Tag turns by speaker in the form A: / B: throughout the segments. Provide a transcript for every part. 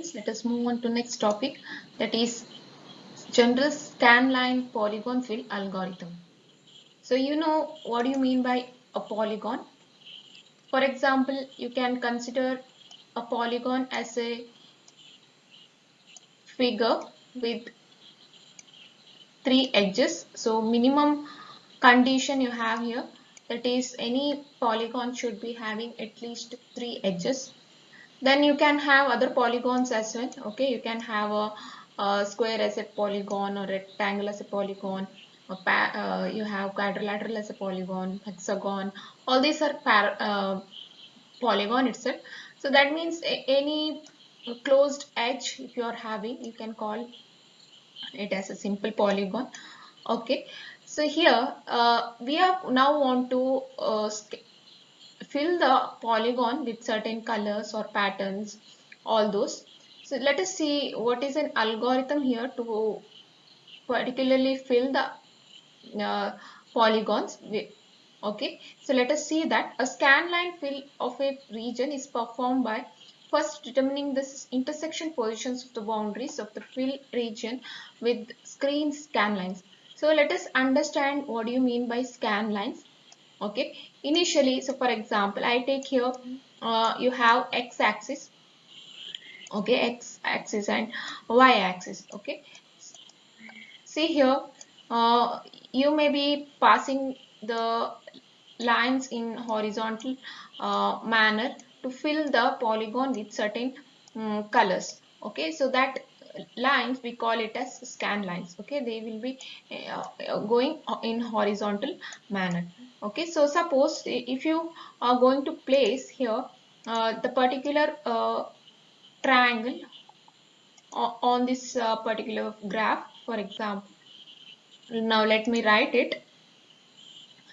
A: students, let us move on to next topic, that is general scanline polygon fill algorithm. So you know what do you mean by a polygon? For example, you can consider a polygon as a figure with three edges. So minimum condition you have here, that is any polygon should be having at least three edges. Then you can have other polygons as well. Okay, you can have a square as a polygon or rectangle as a polygon. You have quadrilateral as a polygon, hexagon. All these are polygon itself. So that means any closed edge if you are having, you can call it as a simple polygon. Okay, so here we are now want to fill the polygon with certain colors or patterns, all those. So let us see what is an algorithm here to particularly fill the polygons. Okay, so let us see that a scanline fill of a region is performed by first determining the intersection positions of the boundaries of the fill region with screen scanlines. So let us understand what do you mean by scanlines. Okay, initially, so for example, I take here you have x-axis, okay, x-axis and y-axis. Okay, see here, you may be passing the lines in horizontal manner to fill the polygon with certain colors. Okay, so that lines we call it as scan lines. Okay, they will be going in horizontal manner. Okay, so suppose if you are going to place here the particular triangle on this particular graph, for example. Now let me write it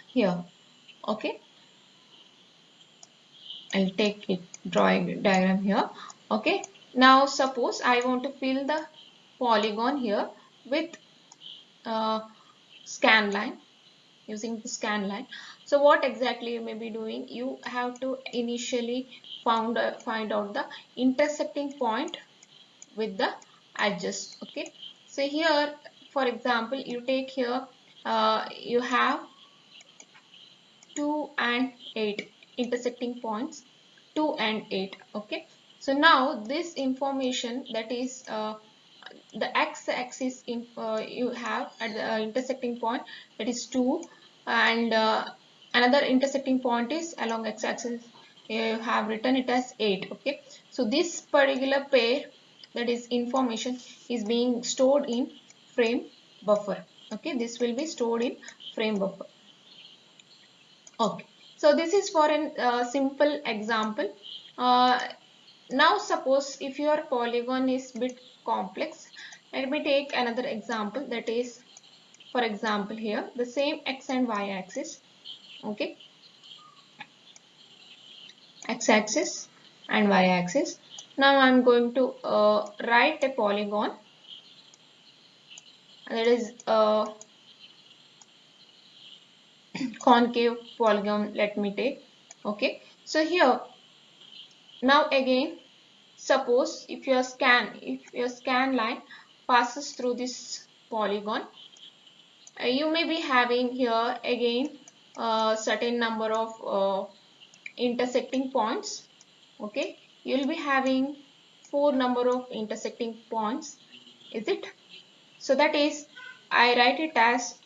A: here. Okay, I'll take it drawing diagram here. Okay, now suppose I want to fill the polygon here with scan line, using the scan line. So what exactly you may be doing, you have to initially find out the intersecting point with the edges. Okay, so here for example you take here you have 2 and 8 intersecting points, 2 and 8. Okay, so now this information, that is the x-axis you have at the intersecting point, that is 2, and another intersecting point is along x-axis, you have written it as 8. Okay, so this particular pair, that is information, is being stored in frame buffer. Okay, this will be stored in frame buffer. Okay, so this is for an simple example. Uh, Now suppose if your polygon is bit complex, let me take another example, that is for example here the same x and y axis. Okay, x axis and y axis. Now I am going to write a polygon, that is concave polygon, let me take. Okay, so here now again, suppose if your scan line passes through this polygon, you may be having here again a certain number of intersecting points. Okay, you will be having 4 number of intersecting points, is it? So that is, I write it as,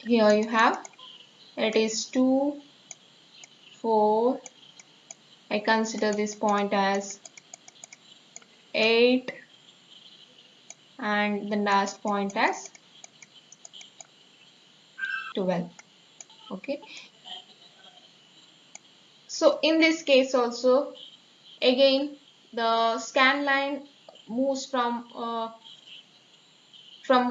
A: here you have, it is 2, 4, I consider this point as 8, and the last point as 12. Okay, so in this case also, again the scan line moves from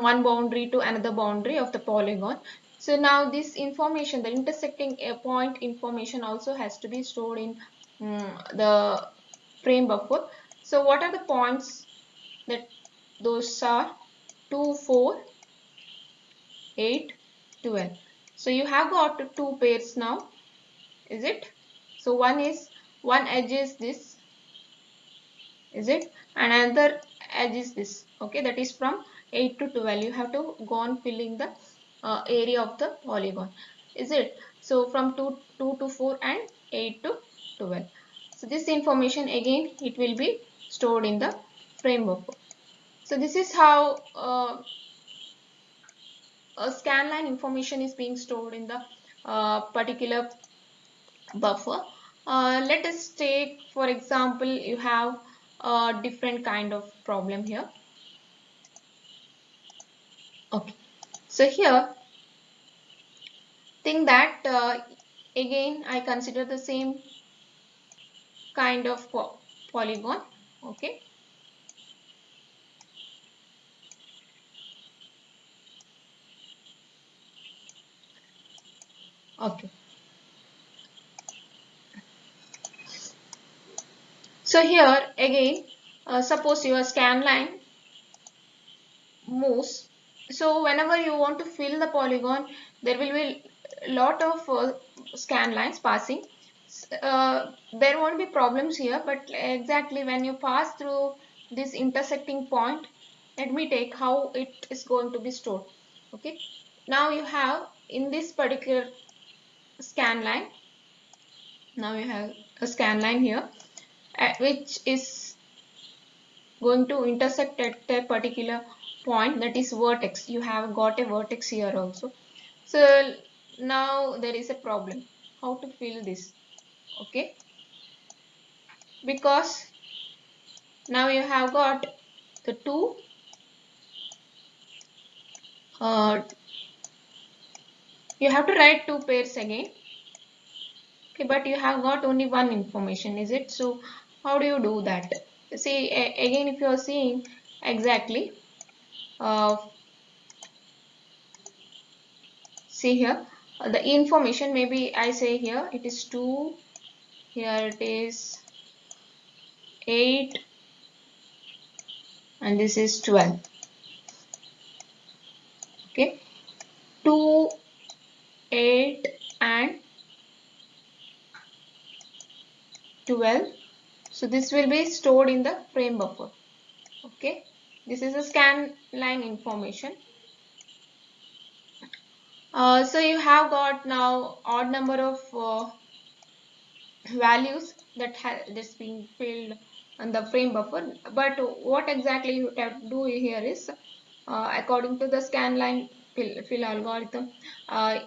A: one boundary to another boundary of the polygon. So now this information, the intersecting point information, also has to be stored in the frame buffer. So what are the points? That those are 2, 4, 8, 12. So you have got two pairs now, is it? So one is one edge is this, is it, and another edge is this. Okay, that is from 8 to 12. You have to go on filling the area of the polygon, is it. So from 2 to 4 and 8 to 12. So this information again it will be stored in the frame buffer. So this is how a scanline information is being stored in the particular buffer. Let us take for example, you have a different kind of problem here. Okay, so here think that again I consider the same kind of polygon. Okay, okay, so here again suppose your scan line moves. So whenever you want to fill the polygon, there will be a lot of scan lines passing. There won't be problems here, but exactly when you pass through this intersecting point, let me take how it is going to be stored. Okay, now you have in this particular scan line, now you have a scan line here which is going to intersect at a particular point, that is vertex. You have got a vertex here also. So now there is a problem how to fill this. Okay, because now you have got the two uh, you have to write two pairs again. Okay, but you have got only one information, is it. So how do you do that? See again, if you are seeing exactly uh, see here the information, maybe I say here it is 2, here it is 8, and this is 12. Okay, 2, 8 and 12. So this will be stored in the frame buffer. Okay, this is a scan line information. So you have got now odd number of values that's being filled on the frame buffer. But what exactly you have to do here is according to the scan line fill algorithm, uh,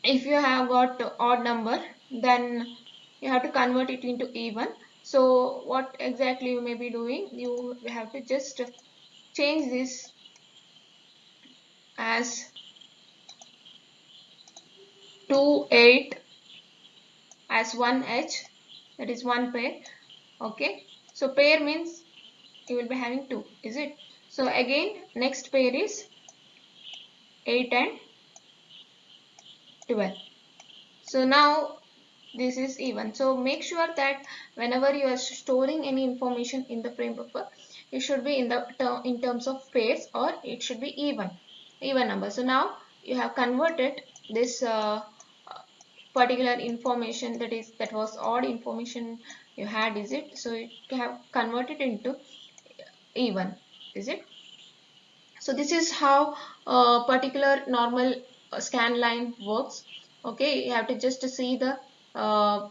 A: if you have got odd number, then you have to convert it into even. So what exactly you may be doing, you have to just change this as 2 8 as one edge, that is one pair. Okay, so pair means you will be having two, is it. So again next pair is 8 and 12. So now this is even. So make sure that whenever you are storing any information in the frame buffer, it should be in the in terms of pairs, or it should be even number. So now you have converted this particular information, that was odd information you had, is it. So you have converted into even, is it. So this is how a particular normal scan line works. Okay, you have to just see the uh,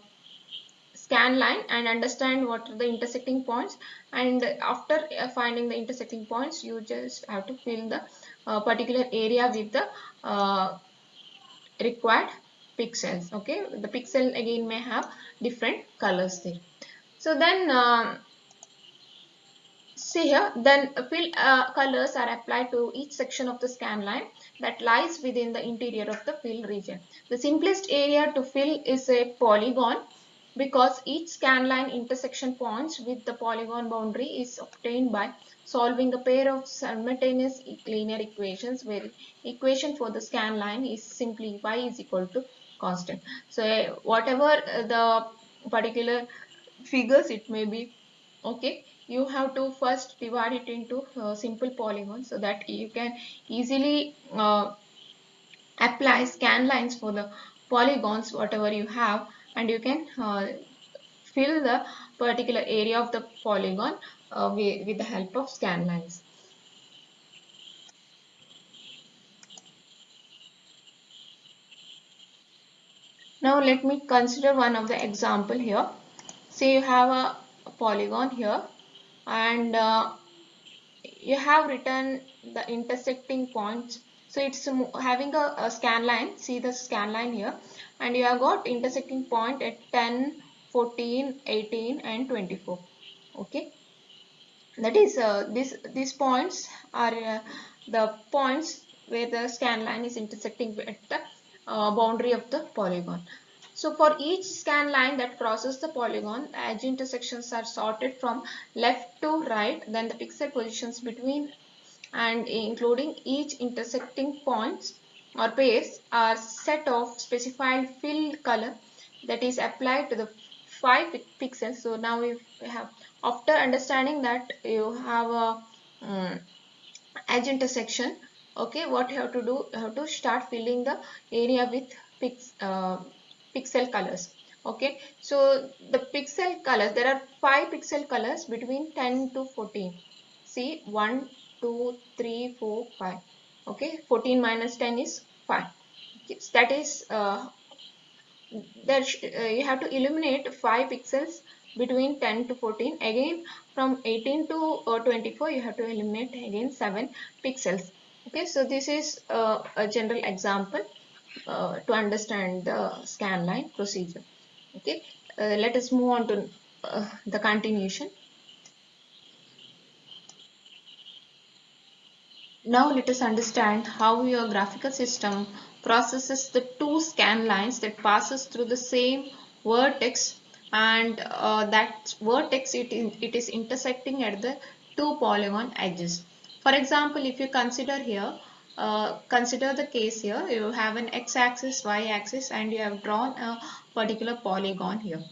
A: scan line and understand what are the intersecting points, and after finding the intersecting points, you just have to fill the particular area with the required pixels. Okay, the pixel again may have different colors there. So then see here, then fill colors are applied to each section of the scan line that lies within the interior of the fill region. The simplest area to fill is a polygon, because each scan line intersection points with the polygon boundary is obtained by solving a pair of simultaneous linear equations, where equation for the scan line is simply y is equal to constant. So whatever the particular figures it may be, okay, you have to first divide it into simple polygons, so that you can easily apply scan lines for the polygons whatever you have, and you can fill the particular area of the polygon with the help of scan lines. Now let me consider one of the example here. Say you have a polygon here, and you have written the intersecting points. So it's having a scan line. See the scan line here, and you have got intersecting point at 10, 14, 18 and 24. Okay, that is these points are the points where the scan line is intersecting at the boundary of the polygon. So for each scan line that crosses the polygon, the edge intersections are sorted from left to right, then the pixel positions between and including each intersecting points or pairs are set of specified fill color that is applied to the 5 pixels. So now we have, after understanding that you have a edge intersection, okay, what you have to do, you have to start filling the area with pixel colors. Okay, so the pixel colors, there are 5 pixel colors between 10 to 14. See, 1 2 3 4 5. Okay, 14 minus 10 is 5. Okay, so that is you have to illuminate 5 pixels between 10 to 14. Again, from 18 to 24 you have to eliminate again 7 pixels. Okay, so this is a general example to understand the scan line procedure. Okay, let us move on to the continuation. Now let us understand how your graphical system processes the two scan lines that passes through the same vertex, and that vertex it is intersecting at the two polygon edges. For example, if you consider here, consider the case here, you have an x-axis, y-axis, and you have drawn a particular polygon here.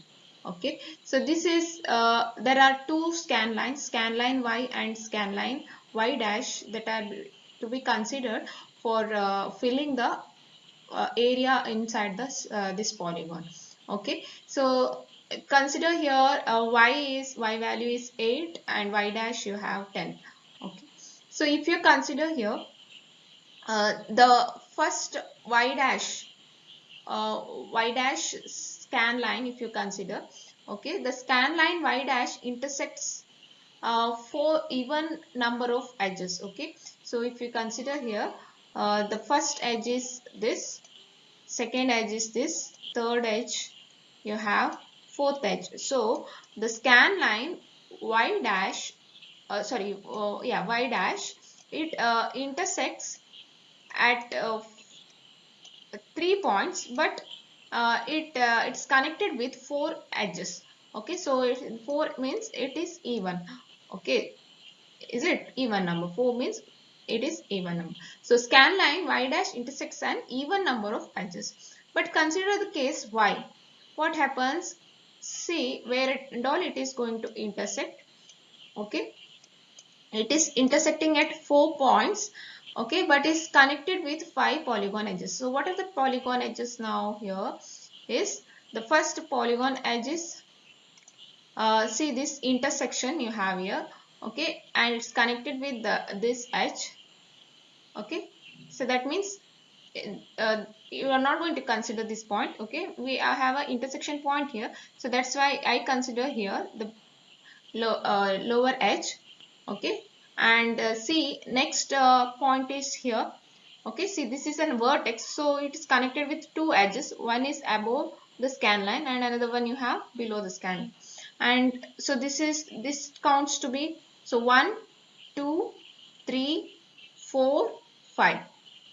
A: Okay, so this is there are two scan lines, scan line y and scan line y dash, that are to be considered for filling the area inside this polygon. Okay, so consider here y value is 8 and y dash you have 10. Okay, so if you consider here the first y dash scan line, if you consider, okay, the scan line y dash intersects 4 even number of edges. Okay, so if you consider here, the first edge is this, second edge is this, third edge you have, fourth edge. So the scan line y dash y dash, it intersects at 3 points, but it's connected with 4 edges. Okay, so 4 means it is even. Okay, is it even number? 4 means it is even number. So scan line y dash intersects an even number of edges. But consider the case y. What happens? See where it is going to intersect. Okay, it is intersecting at 4 points. Okay, but is connected with 5 polygon edges. So what are the polygon edges now? Here is the first polygon edges. See this intersection you have here. Okay, and it's connected with this edge. Okay, so that means you are not going to consider this point. Okay, we have an intersection point here, so that's why I consider here the lower edge. Okay, and see next point is here. Okay, see this is a vertex, so it is connected with 2 edges. One is above the scan line and another one you have below the scan line. And so this counts to be, so 1 2 3 4 5.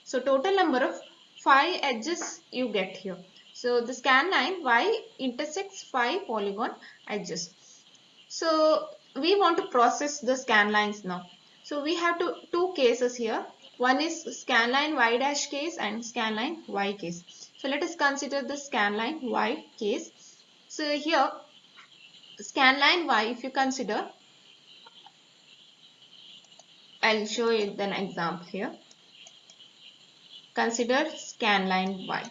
A: So total number of 5 edges you get here. So the scan line y intersects 5 polygon edges. So we want to process the scan lines now. So we have two cases here. One is scan line y dash case and scan line y case. So let us consider the scan line y case. So here scan line y, if you consider, I'll show you an example here. Consider scan line y,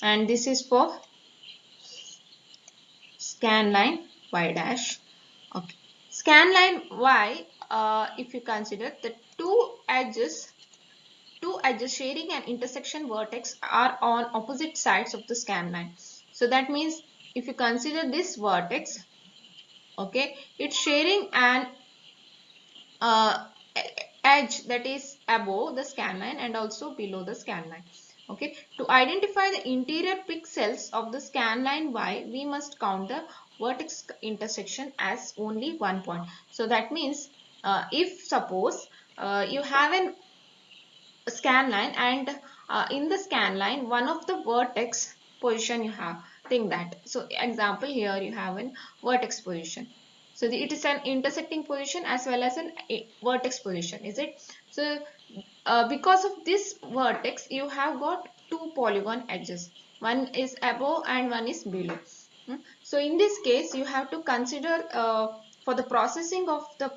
A: and this is for scan line y dash. Okay, scan line y, if you consider the two edges sharing an intersection vertex are on opposite sides of the scan line. So that means if you consider this vertex, okay, it's sharing an uh, edge that is above the scan line and also below the scan line. Okay, to identify the interior pixels of the scan line y, we must count the vertex intersection as only one point. So that means if suppose you have a scan line and in the scan line one of the vertex position you have, think that, so example here you have an vertex position, so it is an intersecting position as well as an vertex position, is it? So because of this vertex you have got two polygon edges, one is above and one is below. So in this case you have to consider for the processing of the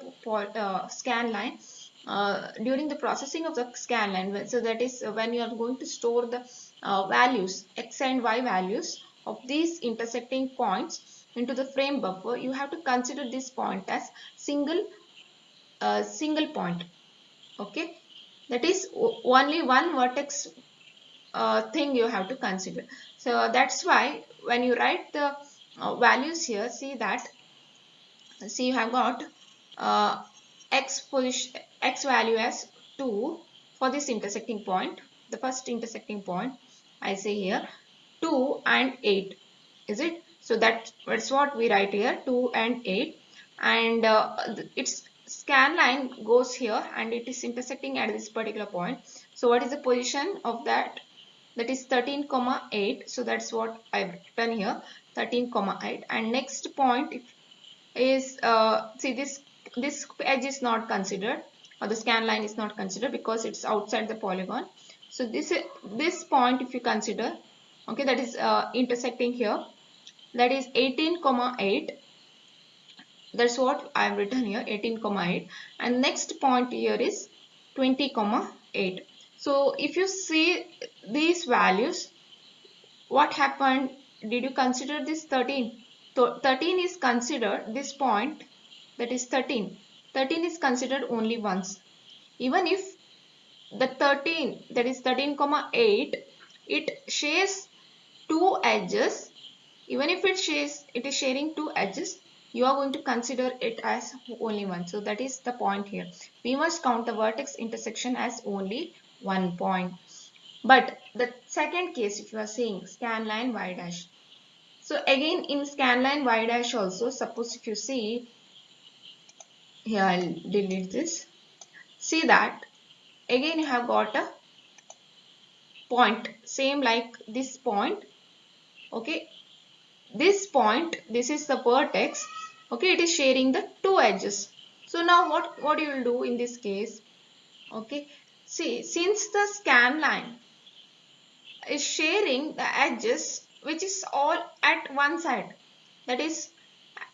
A: scan line, during the processing of the scan line, so that is when you are going to store the values x and y values of these intersecting points into the frame buffer, you have to consider this point as single point. Okay, that is only one vertex thing you have to consider. So that's why when you write the values here, see you have got uh, x value as 2 for this intersecting point, the first intersecting point I say here 2 and 8, is it? So that's what we write here, 2 and 8, and its scan line goes here and it is intersecting at this particular point. So what is the position of that? That is 13 comma 8. So that's what I've written here, 13 comma 8. And next point is see this edge is not considered, or the scan line is not considered because it's outside the polygon. So this point if you consider, okay, that is intersecting here, that is 18 comma 8. That's what I've written here, 18 comma 8, and next point here is 20 comma 8. So if you see these values, what happened? Did you consider this 13? So 13 is considered, this point, that is 13. 13 is considered only once. Even if the 13, that is 13 comma 8, it shares two edges, even if it is sharing two edges, you are going to consider it as only one. So that is the point here. We must count the vertex intersection as only one point. But the second case, if you are saying scan line y dash. So again in scan line y dash also, suppose if you see here, I'll delete this. See that again you have got a point, same like this point. Okay, this point, this is the vertex. Okay, it is sharing the two edges. So now what you will do in this case? Okay, see, since the scan line is sharing the edges which is all at one side, that is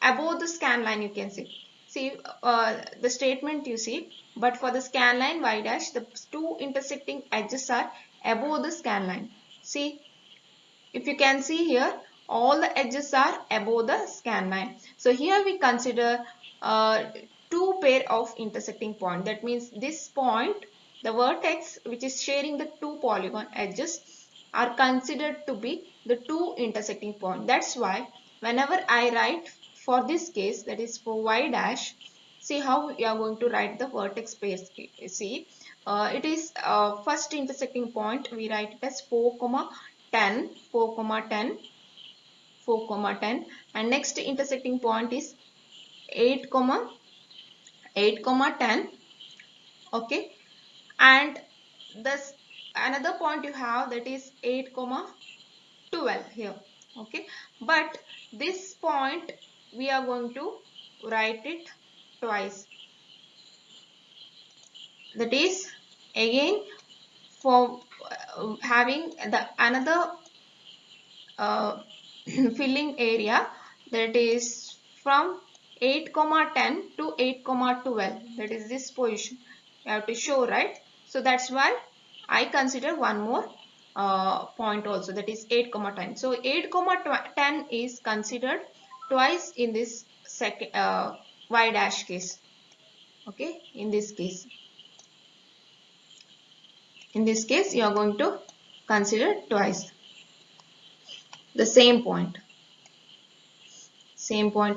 A: above the scan line, you can see the statement you see, but for the scan line y dash the two intersecting edges are above the scan line. See, if you can see here, all the edges are above the scan line. So here we consider two pair of intersecting point. That means this point, the vertex which is sharing the two polygon edges, are considered to be the two intersecting point. That's why whenever I write for this case, that is for y dash, see how we are going to write the vertex space. See, it is first intersecting point, we write it as 4 comma 10, 4 comma 10, 4 comma 10, and next intersecting point is 8 comma 8 comma 10. Okay, and this another point you have, that is 8 comma 12 here. Okay, but this point we are going to write it twice, that is again for having the another filling area, that is from 8 comma 10 to 8 comma 12, that is this position you have to show, right? So that's why I consider one more point also, that is 8 comma 10. So 8 comma 10 is considered twice in this second y dash case. Okay, in this case you are going to consider twice the same point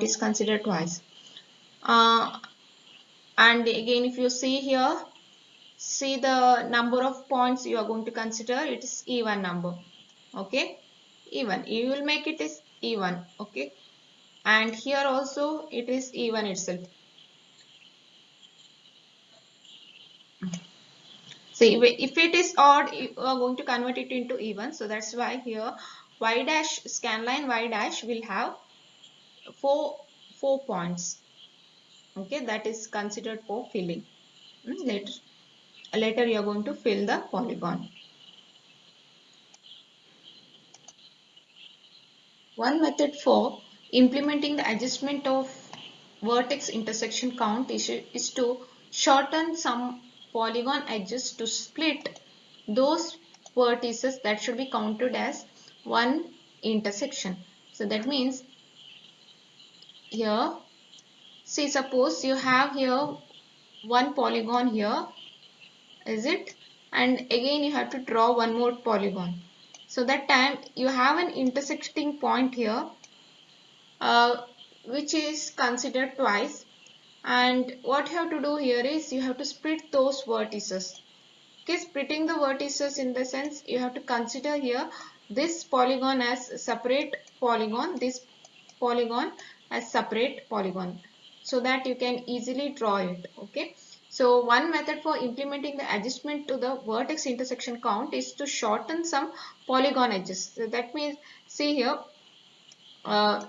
A: is considered twice. And again, if you see here, see the number of points you are going to consider, it is even number. Okay, even you will make it is even. Okay, and here also it is even itself. So if it is odd, you are going to convert it into even. So that's why here y dash, scanline y dash will have four points. Okay, that is considered for filling. Later you are going to fill the polygon. One method for implementing the adjustment of vertex intersection count is to shorten some polygon edges to split those vertices that should be counted as one intersection. So that means here, see, suppose you have here one polygon here, is it? And again you have to draw one more polygon. So that time you have an intersecting point here, uh, which is considered twice, and what you have to do here is you have to split those vertices. Okay, splitting the vertices in the sense you have to consider here this polygon as separate polygon, this polygon as separate polygon, so that you can easily draw it. Okay, so one method for implementing the adjustment to the vertex intersection count is to shorten some polygon edges. So that means, see here, uh,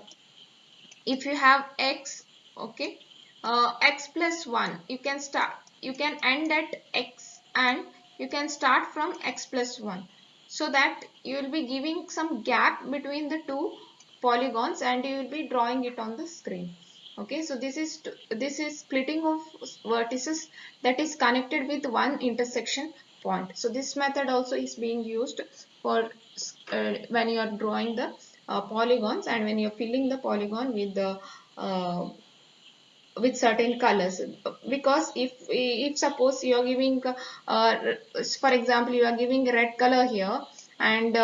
A: if you have x, okay, x plus 1, you can end at x and you can start from x plus 1, so that you will be giving some gap between the two polygons and you will be drawing it on the screen. Okay, so this is splitting of vertices that is connected with one intersection point. So this method also is being used for when you are drawing the polygons and when you are filling the polygon uh, with certain colors. Because if suppose you are giving uh, for example you are giving red color here and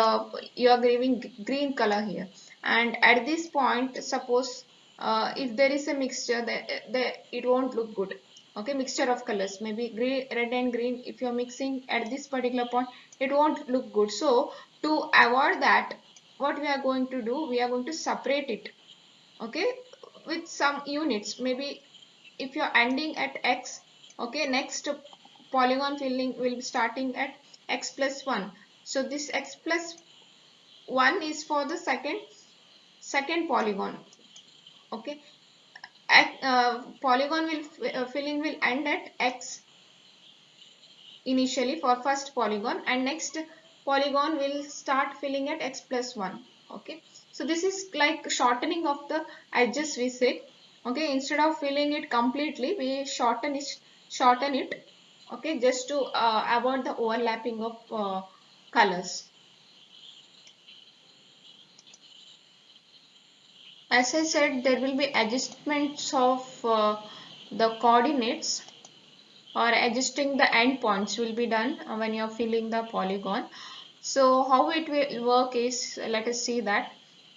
A: you are giving green color here, and at this point suppose if there is a mixture, it won't look good. Okay, mixture of colors, maybe green, red and green, if you are mixing at this particular point, it won't look good. So to avoid that, what we are going to do, we are going to separate it. Okay, with some units, maybe if you're ending at x, okay, next polygon filling will be starting at x plus 1. So this x plus 1 is for the second polygon. Okay, polygon filling will end at x initially for first polygon, and next polygon will start filling at x plus 1. Okay, so this is like shortening of the edges, we say. Okay, instead of filling it completely, we shorten it. Okay, just to avoid the overlapping of colors. As I said, there will be adjustments of the coordinates, or adjusting the endpoints will be done when you are filling the polygon. So how it will work is, let us see that.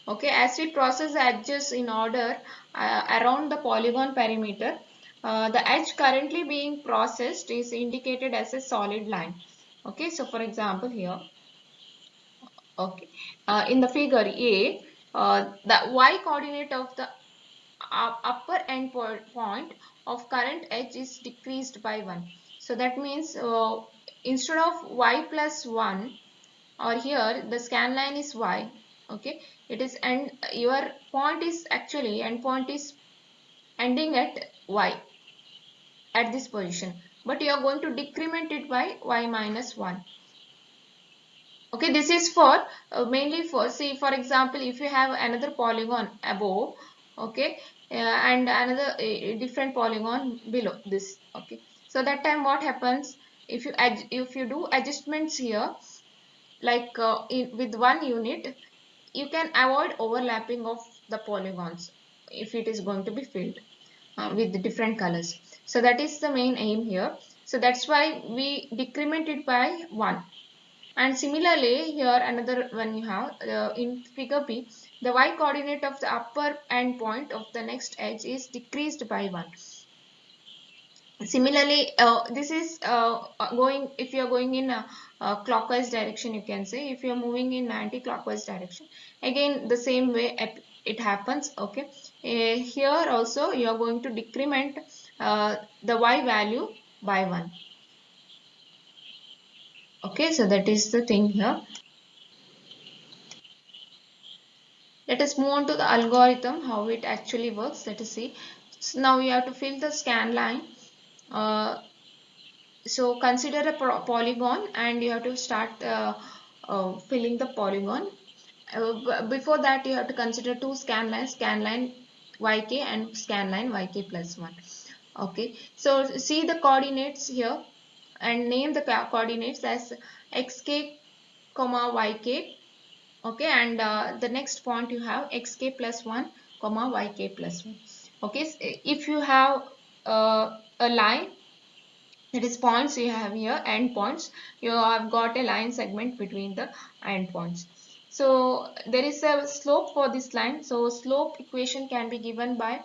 A: Okay, as we process the edges in order around the polygon perimeter, the edge currently being processed is indicated as a solid line. Okay, so for example here, okay, in the figure A, the y coordinate of the upper end point of current edge is decreased by 1. So that means instead of y plus 1, or here the scan line is y, okay, it is, and your point is actually end point is ending at y at this position, but you are going to decrement it by y minus 1. Okay, this is for mainly for, see, for example, if you have another polygon above, okay, and another different polygon below this. Okay, so that time what happens, if you do adjustments here, like with one unit, you can avoid overlapping of the polygons. if it is going to be filled with the different colors. So that is the main aim here. So that's why we decrement it by 1. And similarly, here another one you have in figure B, the y coordinate of the upper end point of the next edge is decreased by 1. Similarly, this is going, if you are going in a clockwise direction, you can say. If you are moving in anti-clockwise direction, again the same way it happens. Okay, here also you are going to decrement the y value by 1. Okay, so that is the thing here. Let us move on to the algorithm, how it actually works. Let us see. So now we have to fill the scan line. So consider a polygon, and you have to start filling the polygon. Before that, you have to consider two scan line yk and scan line yk plus 1. Okay, so see the coordinates here and name the coordinates as xk comma yk. Okay, and the next point you have xk plus 1 comma yk plus 1. Okay, so if you have a line, that is points you have here, end points, you have got a line segment between the end points. So there is a slope for this line. So slope equation can be given by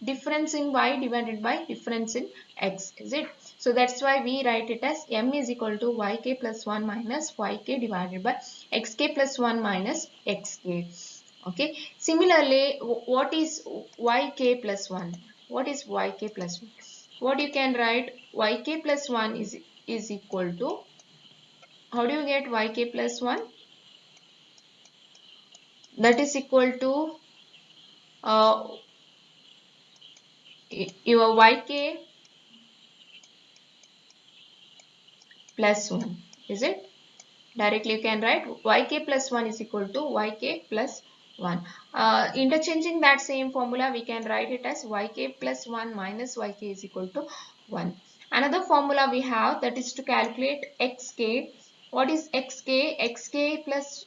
A: difference in y divided by difference in x, is it? So that's why we write it as m is equal to yk plus 1 minus yk divided by xk plus 1 minus xk. Okay, similarly, what is yk plus 1? What is yk plus 1? What you can write, yk plus 1 is equal to, how do you get yk plus 1? That is equal to uh, your yk plus 1, is it? Directly you can write yk plus 1 is equal to yk plus 1. Interchanging that same formula, we can write it as yk plus 1 minus yk is equal to 1. Another formula we have, that is to calculate xk. What is xk? Xk plus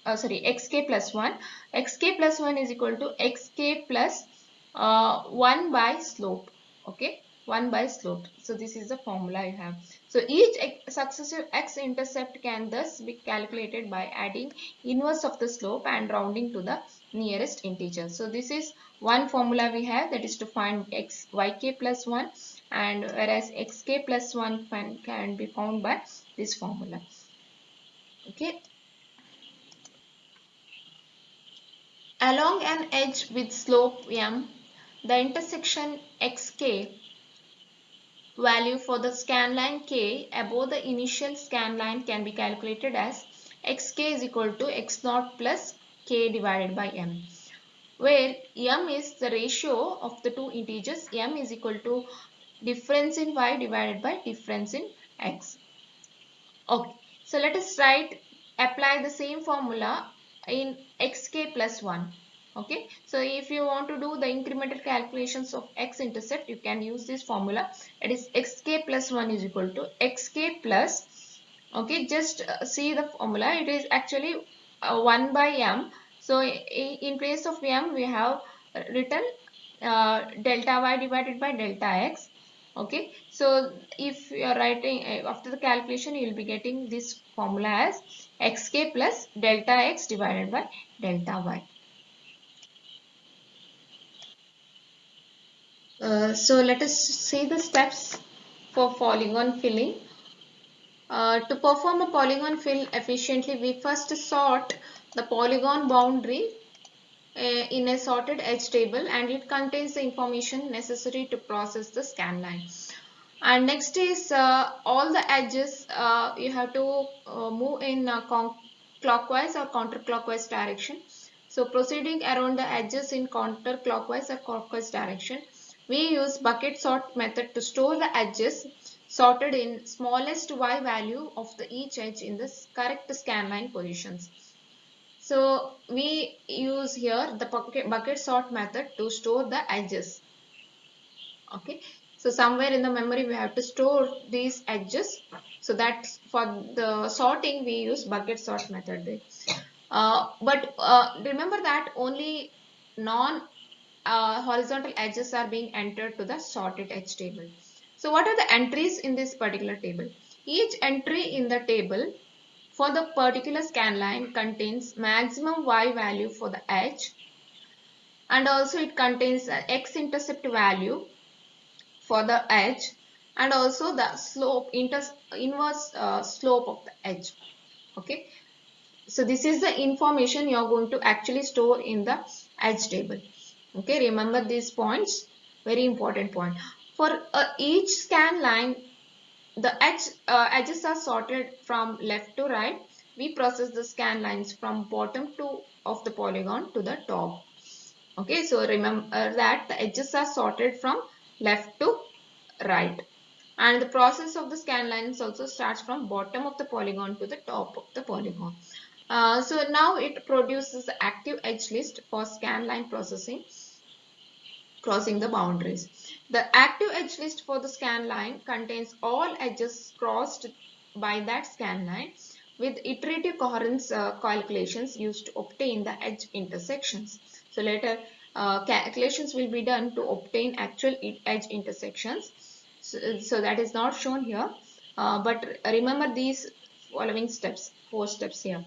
A: xk plus 1. Xk plus 1 is equal to xk plus 1 by slope. Okay, 1 by slope. So this is the formula you have. So each successive x-intercept can thus be calculated by adding inverse of the slope and rounding to the nearest integer. So this is one formula we have, that is to find yk plus 1, and whereas xk plus 1 can be found by this formula. Okay. Along an edge with slope m, the intersection xk value for the scanline k above the initial scanline can be calculated as xk is equal to x naught plus k divided by m, where m is the ratio of the two integers. M is equal to difference in y divided by difference in x. Okay, so let us apply the same formula in xk plus 1. Okay, so if you want to do the incremental calculations of x-intercept, you can use this formula. It is xk plus 1 is equal to xk plus, okay, just see the formula. It is actually 1 by m. So in place of m, we have written delta y divided by delta x. Okay, so if you are writing after the calculation, you will be getting this formula as xk plus delta x divided by delta y. So let us see the steps for polygon filling. To perform a polygon fill efficiently, we first sort the polygon boundary in a sorted edge table, and it contains the information necessary to process the scan line. And next is all the edges you have to move in clockwise or counterclockwise direction. So proceeding around the edges in counterclockwise or clockwise direction, we use bucket sort method to store the edges sorted in smallest y value of the each edge in the correct scanline positions. So we use here the bucket sort method to store the edges. Okay, so somewhere in the memory we have to store these edges. So that for the sorting we use bucket sort method. But remember that only non horizontal edges are being entered to the sorted edge table. So what are the entries in this particular table? Each entry in the table for the particular scan line contains maximum y value for the edge, and also it contains x-intercept value for the edge, and also the slope, inverse slope of the edge. Okay, so this is the information you are going to actually store in the edge table. Okay, remember these points, very important point. For each scan line, the edges are sorted from left to right. We process the scan lines from bottom to of the polygon to the top. Okay, so remember that the edges are sorted from left to right, and the process of the scan lines also starts from bottom of the polygon to the top of the polygon. So now it produces the active edge list for scan line processing crossing the boundaries. The active edge list for the scan line contains all edges crossed by that scan line with iterative coherence calculations used to obtain the edge intersections. So later calculations will be done to obtain actual edge intersections. So that is not shown here, but remember these following steps, 4 steps here.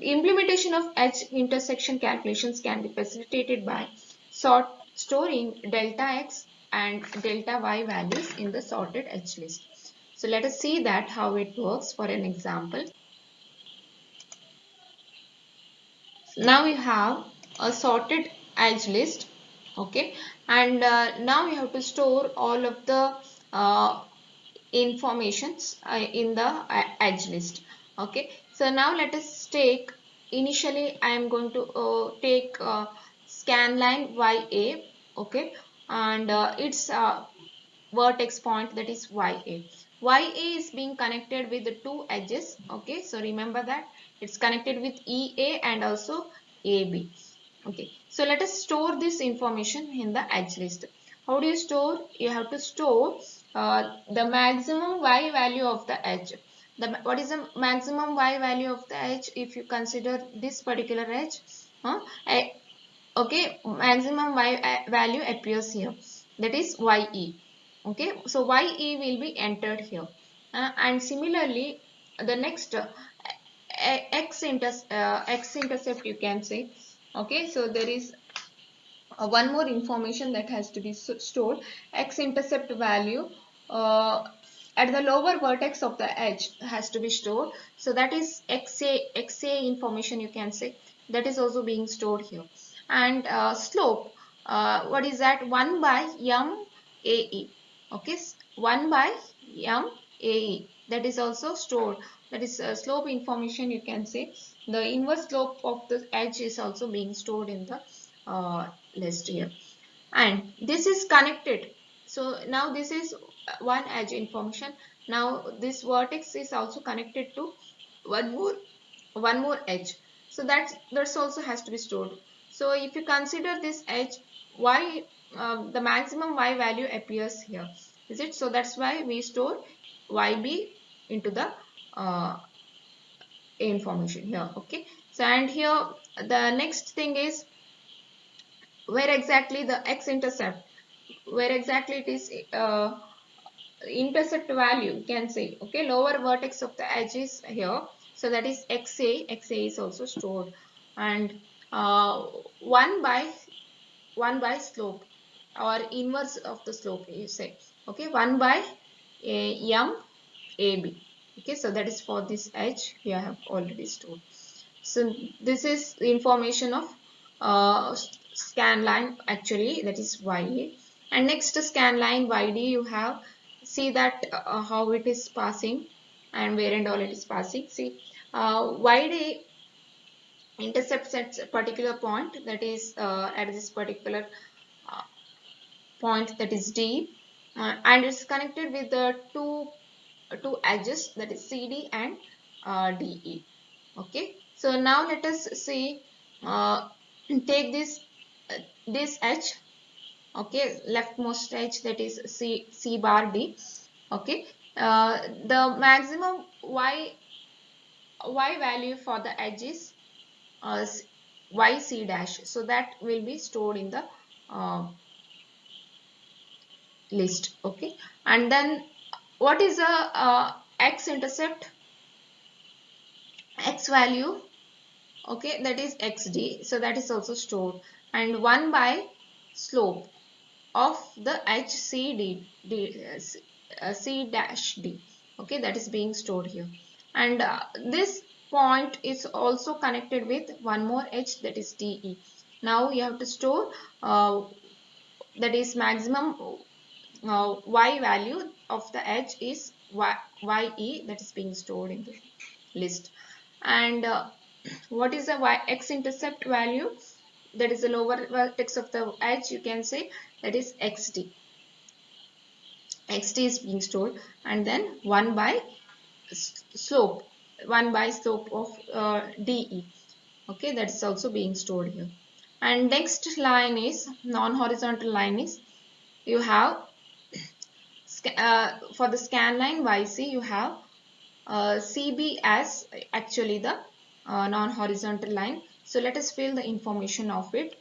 A: Implementation of edge intersection calculations can be facilitated by storing delta x and delta y values in the sorted edge list. So let us see that how it works for an example. Now we have a sorted edge list, okay, and now we have to store all of the informations in the edge list. Okay, so now let us take, initially I am going to take scan line YA, okay, and its vertex point, that is YA. YA is being connected with the two edges. Okay, so remember that it's connected with EA and also AB. Okay, so let us store this information in the edge list. How do you store? You have to store the maximum y value of the edge. What is the maximum y value of the edge if you consider this particular edge? Okay, maximum y value appears here, that is YE. Okay, so YE will be entered here, and similarly the next x intercept you can say. Okay, so there is one more information that has to be stored. X intercept value uh, at the lower vertex of the edge has to be stored, so that is XA information you can say, that is also being stored here. And slope, what is that? 1 by m AE. Okay, 1 by m AE, that is also stored, that is slope information you can say. The inverse slope of the edge is also being stored in the list here, and this is connected. So now this is one edge information. Now this vertex is also connected to one more edge, so that's also has to be stored. So if you consider this edge, y the maximum y value appears here, is it? So that's why we store YB into the information here. Okay, so and here the next thing is where exactly the x-intercept, where exactly it is intercept value you can say. Okay, lower vertex of the edge is here, so that is XA is also stored, and uh, 1 by slope or inverse of the slope you say. Okay, 1 by m AB. Okay, so that is for this edge we have already stored. So this is the information of scan line actually, that is YA. And next scan line YD, you have, see that how it is passing and where and all it is passing. See, YD intercepts at a particular point, that is at this particular uh, point, that is D, and it's connected with the two edges, that is CD and DE. Okay, so now let us see, uh, take this edge, okay, leftmost edge, that is C bar D. Okay, the maximum y value for the edge is YC dash. So that will be stored in the list. Okay. And then what is a x intercept? X value, okay, that is xd, so that is also stored, and 1 by slope of the c dash d, okay, that is being stored here. And this point is also connected with one more edge, that is de. Now you have to store that is maximum y value of the edge is ye, that is being stored in the list. And what is the x intercept value? That is the lower vertex of the edge, you can say, that is xd. Xd is being stored, and then 1 by slope, 1 by slope of de, okay, that is also being stored here. And next line is non-horizontal line is, you have for the scan line YC, you have CB as actually the non-horizontal line. So let us fill the information of it.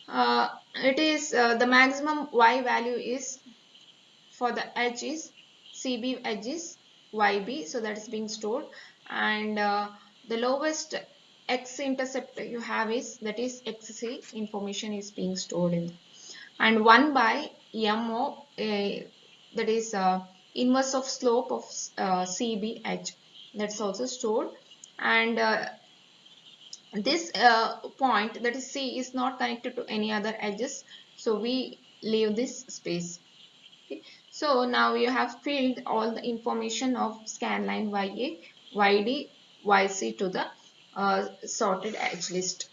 A: It is the maximum Y value is for the edge is CB edge is YB, so that is being stored, and the lowest X intercept you have is, that is XC, information is being stored in, and 1 by MO, that is inverse of slope of CB edge, that's also stored. And this point, that is C, is not connected to any other edges, so we leave this space. Okay. So now you have filled all the information of scanline YA, YD, YC to the sorted edge list.